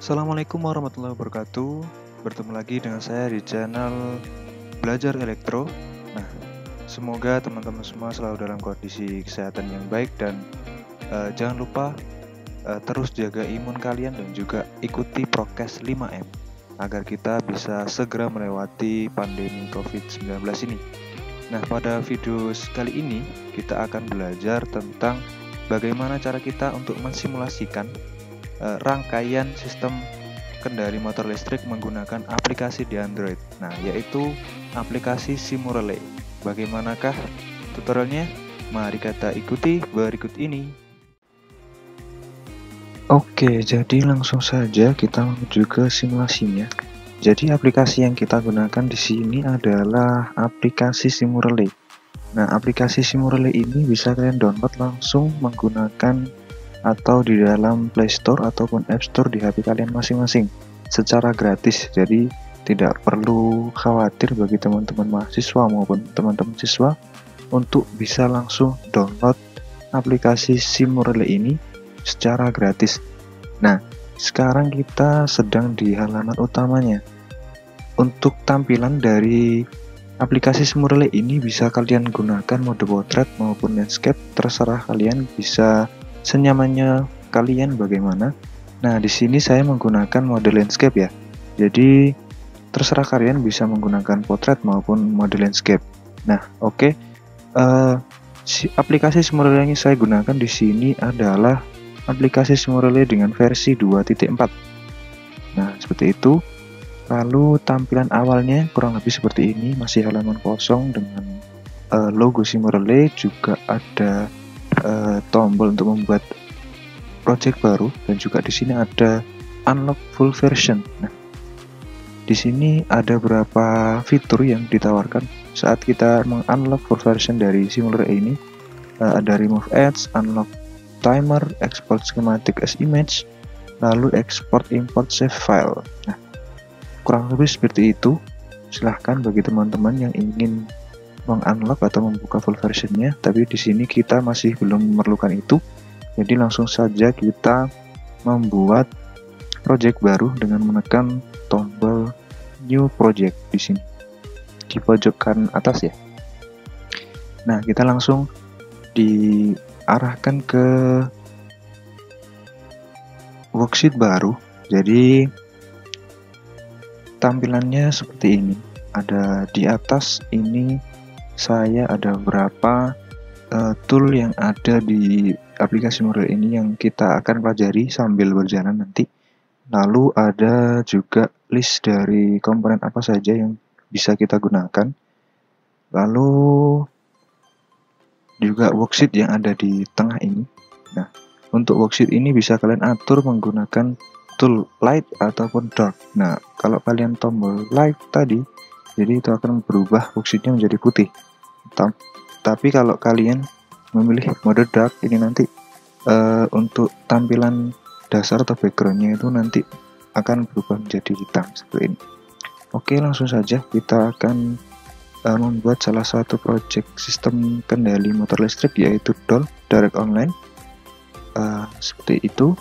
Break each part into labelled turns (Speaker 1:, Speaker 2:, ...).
Speaker 1: Assalamualaikum warahmatullahi wabarakatuh. Bertemu lagi dengan saya di channel Belajar Elektro. Nah, semoga teman-teman semua selalu dalam kondisi kesehatan yang baik dan jangan lupa terus jaga imun kalian dan juga ikuti prokes 5M agar kita bisa segera melewati pandemi COVID-19 ini. Nah, pada video kali ini kita akan belajar tentang bagaimana cara kita untuk mensimulasikan rangkaian sistem kendali motor listrik menggunakan aplikasi di Android. Nah, yaitu aplikasi Simurele. Bagaimanakah tutorialnya? Mari kita ikuti berikut ini. Oke, jadi langsung saja kita menuju ke simulasinya. Jadi aplikasi yang kita gunakan di sini adalah aplikasi Simurele. Nah, aplikasi Simurele ini bisa kalian download langsung menggunakan atau di dalam Play Store ataupun App Store di HP kalian masing-masing secara gratis. Jadi tidak perlu khawatir bagi teman-teman mahasiswa maupun teman-teman siswa untuk bisa langsung download aplikasi Simurele ini secara gratis. Nah, sekarang kita sedang di halaman utamanya. Untuk tampilan dari aplikasi Simurele ini bisa kalian gunakan mode portrait maupun landscape, terserah kalian, bisa senyamannya kalian bagaimana. Nah, di sini saya menggunakan mode landscape ya. Jadi terserah kalian bisa menggunakan portrait maupun mode landscape. Nah, oke. Aplikasi Simurele yang saya gunakan di sini adalah aplikasi Simurele dengan versi 2.4. Nah, seperti itu. Lalu tampilan awalnya kurang lebih seperti ini, masih halaman kosong dengan logo Simurele, juga ada tombol untuk membuat project baru, dan juga di sini ada unlock full version. Nah, di sini ada beberapa fitur yang ditawarkan saat kita mengunlock full version dari Simurele ini. Ada remove ads, unlock timer, export schematic as image, lalu export import save file. Nah, kurang lebih seperti itu. Silahkan bagi teman-teman yang ingin mengunlock atau membuka full versionnya, tapi di sini kita masih belum memerlukan itu. Jadi langsung saja kita membuat project baru dengan menekan tombol new project di sini di pojok kanan atas ya. Nah, kita langsung diarahkan ke worksheet baru. Jadi tampilannya seperti ini. Ada di atas ini saya ada beberapa tool yang ada di aplikasi Simurele ini yang kita akan pelajari sambil berjalan nanti. Lalu ada juga list dari komponen apa saja yang bisa kita gunakan. Lalu juga worksheet yang ada di tengah ini. Nah, untuk worksheet ini bisa kalian atur menggunakan tool light ataupun dark. Nah, kalau kalian tombol light tadi, jadi itu akan berubah worksheetnya menjadi putih. Tapi kalau kalian memilih mode dark ini nanti untuk tampilan dasar atau backgroundnya itu nanti akan berubah menjadi hitam seperti ini. Oke, langsung saja kita akan membuat salah satu project sistem kendali motor listrik, yaitu DOL, Direct Online. Seperti itu.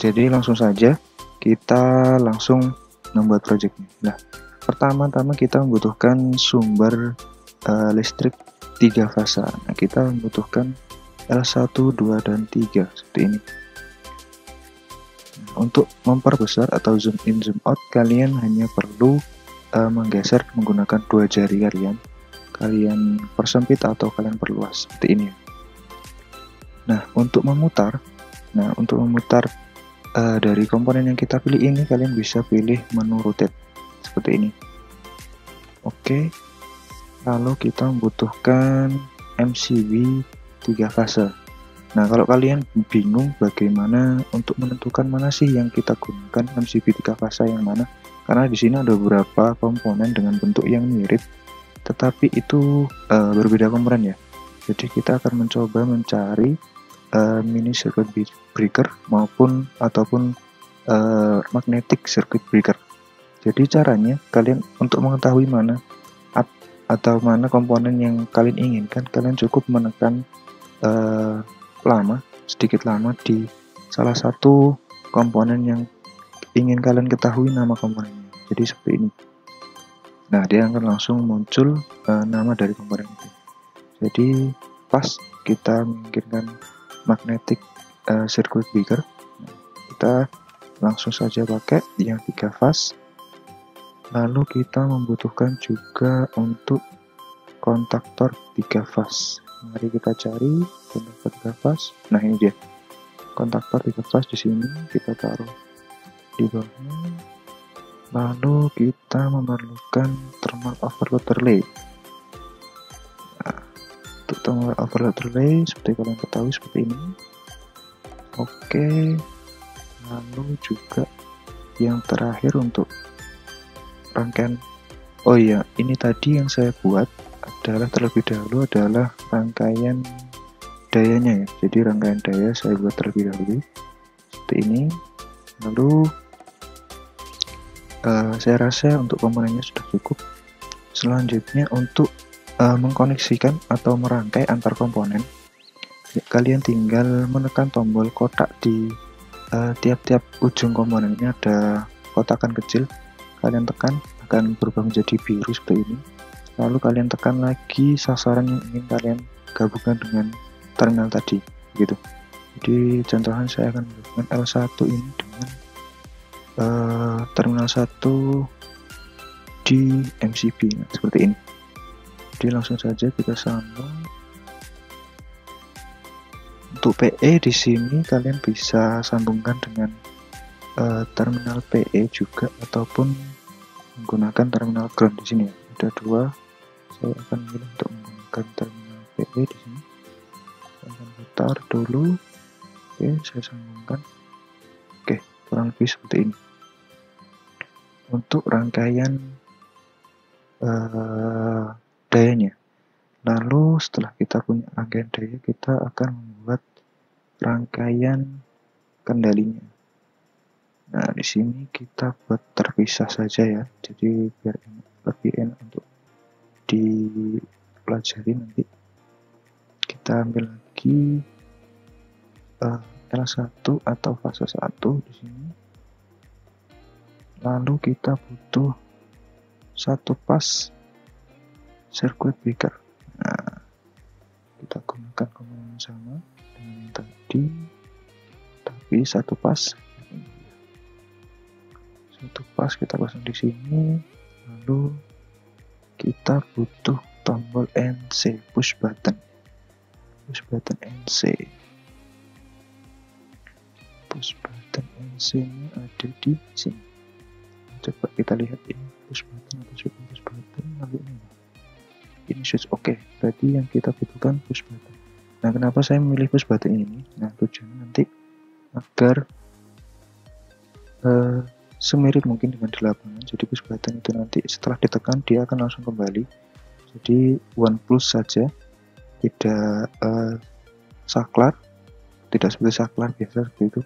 Speaker 1: Jadi langsung saja kita langsung membuat projectnya. Nah, pertama-tama kita membutuhkan sumber listrik 3 fasa. Nah, kita membutuhkan L1, 2, dan 3 seperti ini. Nah, untuk memperbesar atau zoom in zoom out, kalian hanya perlu menggeser menggunakan 2 jari kalian persempit atau kalian perluas seperti ini. Nah, untuk memutar dari komponen yang kita pilih ini, kalian bisa pilih menu rotate seperti ini. Oke. Lalu kita membutuhkan MCB 3 fase. Nah, kalau kalian bingung bagaimana untuk menentukan mana sih yang kita gunakan MCB 3 fase yang mana, karena di sini ada beberapa komponen dengan bentuk yang mirip, tetapi itu berbeda komponen ya. Jadi kita akan mencoba mencari mini circuit breaker ataupun magnetic circuit breaker. Jadi caranya, kalian untuk mengetahui mana komponen yang kalian inginkan, kalian cukup menekan sedikit lama di salah satu komponen yang ingin kalian ketahui nama komponennya. Jadi seperti ini. Nah, dia akan langsung muncul nama dari komponen itu. Jadi pas kita menginginkan magnetic circuit breaker, kita langsung saja pakai yang 3 fase. Lalu kita membutuhkan juga untuk kontaktor 3 fase. Mari kita cari kontaktor 3 fase. Nah, ini dia. Kontaktor 3 fase di sini kita taruh di bawahnya. Lalu kita memerlukan thermal overload relay. Nah, untuk thermal overload relay seperti kalian ketahui seperti ini. Oke. Lalu juga yang terakhir untuk rangkaian. Oh iya, ini tadi yang saya buat adalah terlebih dahulu adalah rangkaian dayanya ya. Jadi rangkaian daya saya buat terlebih dahulu seperti ini. Lalu saya rasa untuk komponennya sudah cukup. Selanjutnya untuk mengkoneksikan atau merangkai antar komponen, kalian tinggal menekan tombol kotak di tiap-tiap ujung komponennya ada kotakan kecil. Kalian tekan akan berubah menjadi biru seperti ini. Lalu kalian tekan lagi sasaran yang ingin kalian gabungkan dengan terminal tadi, gitu. Jadi contohnya saya akan menggabungkan L1 ini dengan terminal 1 di MCB, nah, seperti ini. Jadi langsung saja kita sambung. Untuk PE di sini kalian bisa sambungkan dengan terminal PE juga ataupun menggunakan terminal ground di sini ya. Ada 2. Saya akan memilih untuk menggunakan terminal PE di sini. Saya akan putar dulu. Oke, saya sambungkan. Oke, kurang lebih seperti ini. Untuk rangkaian dayanya. Lalu setelah kita punya rangkaian daya, kita akan membuat rangkaian kendalinya. Nah, di sini kita buat terpisah saja ya. Jadi biar lebih enak untuk dipelajari nanti. Kita ambil lagi L1 atau fase 1 di sini. Lalu kita butuh 1 pas circuit breaker. Nah, kita gunakan komponen sama dengan yang tadi, tapi 1 pas. 1 pas kita pasang di sini. Lalu kita butuh tombol NC, push button NC. Push button NC nya ada di sini. Coba kita lihat ini push button atau push button. Lalu ini switch. Oke, berarti yang kita butuhkan push button. Nah, kenapa saya memilih push button ini? Nah, tujuannya nanti agar semirip mungkin dengan di lapangan. Jadi push button itu nanti setelah ditekan dia akan langsung kembali. Jadi one plus saja, tidak saklar, tidak seperti saklar biasa seperti itu.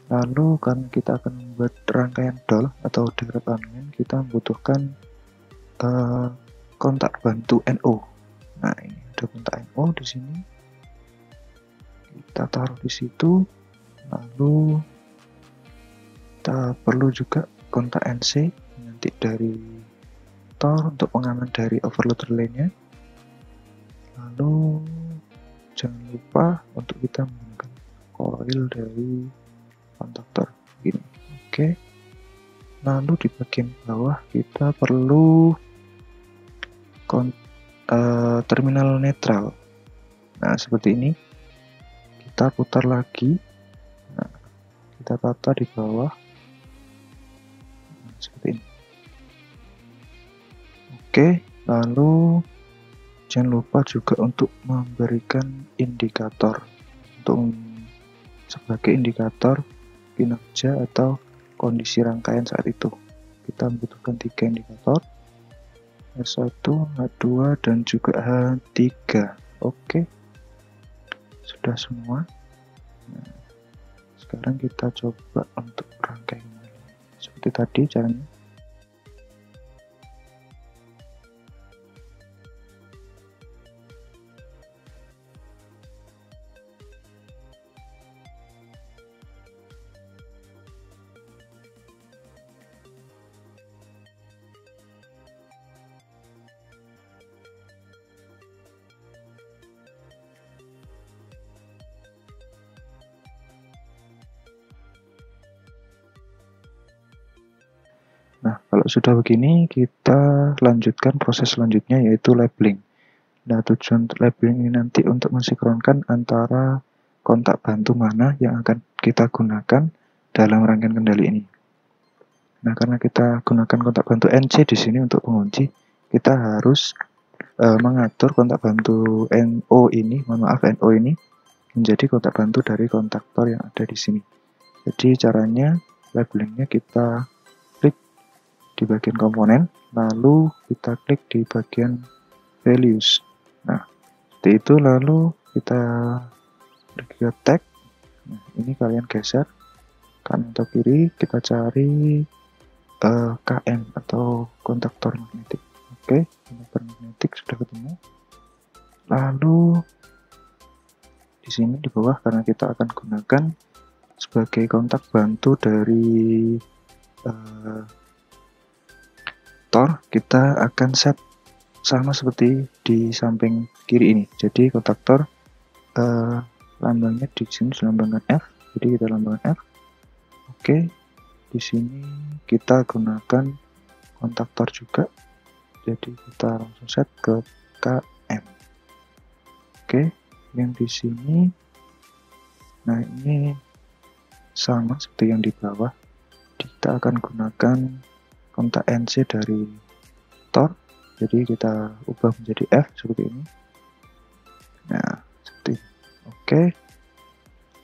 Speaker 1: Lalu karena kita akan membuat rangkaian dol atau direct alignment, kita membutuhkan kontak bantu NO. Nah, ini ada kontak NO di sini. Kita taruh di situ. Lalu kita perlu juga kontak NC nanti dari Tor untuk pengaman dari overload relay-nya. Lalu jangan lupa untuk kita menggunakan coil dari kontaktor ini. Oke. Lalu di bagian bawah kita perlu terminal netral. Nah, seperti ini. Kita putar lagi. Nah, kita tata di bawah. Nah, seperti ini. Oke, lalu jangan lupa juga untuk memberikan indikator untuk sebagai indikator kinerja atau kondisi rangkaian saat itu. Kita membutuhkan 3 indikator, H1, H2, dan juga H3. Oke, sudah semua. Nah, sekarang kita coba untuk rangkai seperti tadi caranya. kalau sudah begini, kita lanjutkan proses selanjutnya, yaitu labeling. Nah, tujuan labeling ini nanti untuk mensinkronkan antara kontak bantu mana yang akan kita gunakan dalam rangkaian kendali ini. Nah, karena kita gunakan kontak bantu NC di sini untuk pengunci, kita harus mengatur kontak bantu NO ini, NO ini menjadi kontak bantu dari kontaktor yang ada di sini. Jadi caranya labelingnya kita klik di bagian komponen, lalu kita klik di bagian values. Nah, seperti itu, lalu kita klik ke tag. Nah, ini kalian geser kanan atau kiri, kita cari KM atau kontaktor magnetik. Oke, kontaktor magnetik sudah ketemu. Lalu di sini di bawah, karena kita akan gunakan sebagai kontak bantu dari Tor, kita akan set sama seperti di samping kiri ini. Jadi kontaktor lambangnya di sini dilambangkan F, jadi kita lambangkan F. Oke, di sini kita gunakan kontaktor juga, jadi kita langsung set ke KM. Oke, yang di sini, nah ini sama seperti yang di bawah, kita akan gunakan kontak NC dari Tor, jadi kita ubah menjadi F seperti ini. Nah, seperti ini. Oke,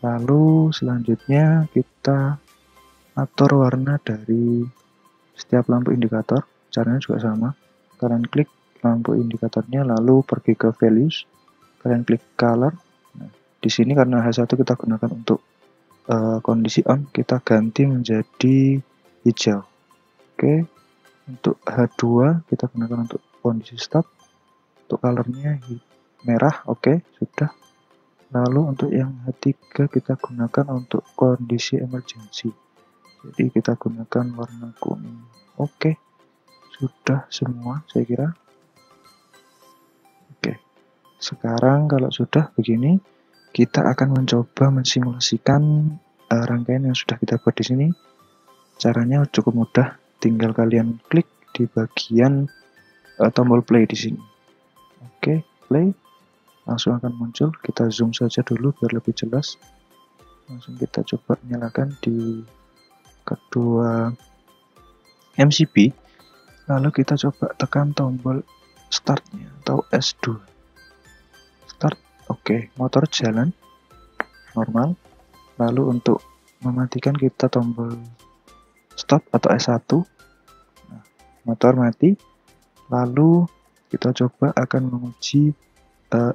Speaker 1: lalu selanjutnya kita atur warna dari setiap lampu indikator. Caranya juga sama, kalian klik lampu indikatornya, lalu pergi ke values, kalian klik color. Nah, di sini karena H1 kita gunakan untuk kondisi on, kita ganti menjadi hijau. Oke, untuk H2 kita gunakan untuk kondisi stop, untuk colornya merah. Oke, sudah. Lalu untuk yang H3 kita gunakan untuk kondisi emergency, jadi kita gunakan warna kuning. Oke, sudah semua saya kira. Oke, sekarang kalau sudah begini, kita akan mencoba mensimulasikan rangkaian yang sudah kita buat di sini. Caranya cukup mudah, tinggal kalian klik di bagian tombol play di sini. Oke, play, langsung akan muncul. Kita zoom saja dulu biar lebih jelas. Langsung kita coba nyalakan di kedua MCB, lalu kita coba tekan tombol startnya atau S2 start. Oke, motor jalan normal. Lalu untuk mematikan kita tombol stop atau S1. Nah, motor mati. Lalu kita coba akan menguji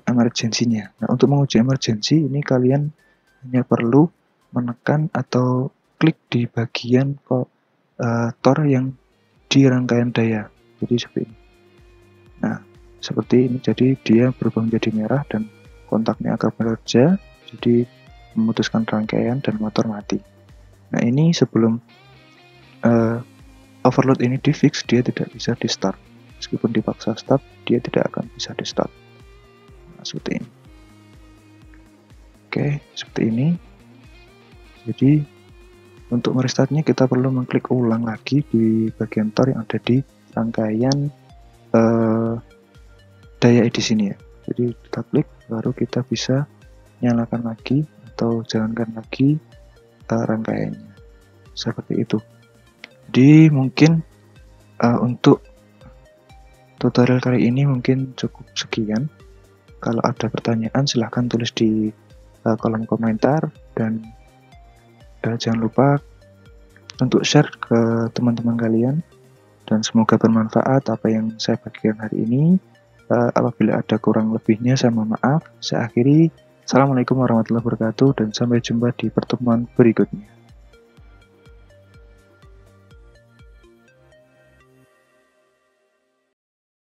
Speaker 1: emergensinya. Nah, untuk menguji emergensi ini kalian hanya perlu menekan atau klik di bagian Tor yang di rangkaian daya, jadi seperti ini. Nah, seperti ini, jadi dia berubah menjadi merah dan kontaknya akan bekerja, jadi memutuskan rangkaian dan motor mati. Nah, ini sebelum overload ini di fix, dia tidak bisa di start. Meskipun dipaksa start, dia tidak akan bisa di start. Nah, seperti ini. Oke, seperti ini. Jadi untuk merestartnya kita perlu mengklik ulang lagi di bagian Tor yang ada di rangkaian daya di sini ya. Jadi kita klik, baru kita bisa nyalakan lagi atau jalankan lagi rangkaiannya. Seperti itu. Jadi mungkin untuk tutorial kali ini mungkin cukup sekian. Kalau ada pertanyaan silahkan tulis di kolom komentar, dan jangan lupa untuk share ke teman-teman kalian, dan semoga bermanfaat apa yang saya bagikan hari ini. Apabila ada kurang lebihnya saya mohon maaf. Saya akhiri. Assalamualaikum warahmatullahi wabarakatuh, dan sampai jumpa di pertemuan berikutnya.